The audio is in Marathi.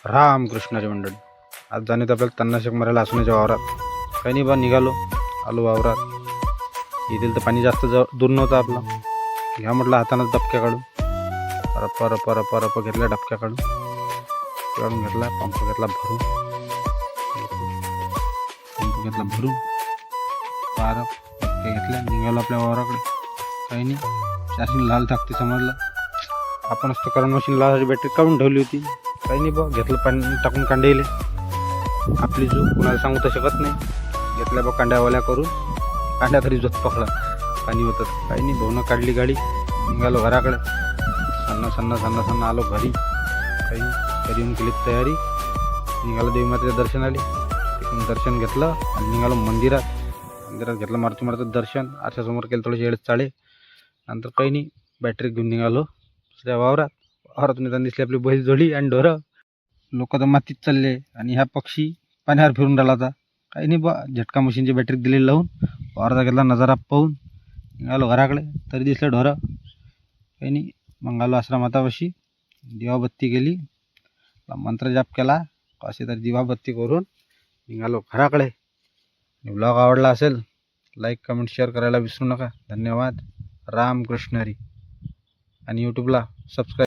रामकृष्णाची मंडळी, आज जाणे तर आपल्याला तन्नाशक मारायला असण्याच्या वावरात. काही नाही बा, निघालो आलो वावरात. येथील तर पाणी जास्त दूर नव्हतं आपला. घ्या म्हटलं हातानं डबक्या काढून, परप घेतल्या डबक्या काढून घेतला. पंप घेतला भरून पारप डबक्या घेतल्या. निघालो आपल्या वावराकडे. काही नाही, चार्जिंग लाल टाकते समजलं. आपणच तर करंट मशीन लावायची बॅटरी काढून ठेवली होती. काही नाही बा, घेतलं पाणी टाकून कांडेले. आपली जो कुणाला सांगू तर शकत नाही. घेतल्या बा कांड्यावाल्या करून, कांड्या तरी जोत पकडा पाणी होतं. काही नाही, भाऊनं काढली गाडी. निघालो घराकडे. सन्न आलो घरी. काही घरी येऊन केली तयारी. निघालो देवी मातेच्या दर्शनाला. तिकडून दर्शन घेतलं आणि निघालो मंदिरात घेतलं मारुती दर्शन. आरशासमोर केलं थोडेसे येडे चाळे. नंतर काही नाही, बॅटरी घेऊन निघालो दुसऱ्या वावरातून येताना दिसली आपली बैल जोडी आणि ढोरं. लोक तर मातीत चालले आणि ह्या पक्षी पाण्यावर फिरून राहिला होता. काही नाही बा, झटका मशीनची बॅटरी दिलेली लावून वावराचा घेतला नजारा पाहून निघालो घराकडे. तरी दिसलं ढोरं. काही नाही, मग आलो आश्रमातापाशी. दिवाबत्ती केली, मंत्र जाप केला. असे तर दिवाबत्ती करून निघालो घराकडे. ब्लॉग आवडला असेल लाईक कमेंट शेअर करायला विसरू नका. धन्यवाद. रामकृष्ण हरी. आणि यूट्यूबला सबस्क्राईब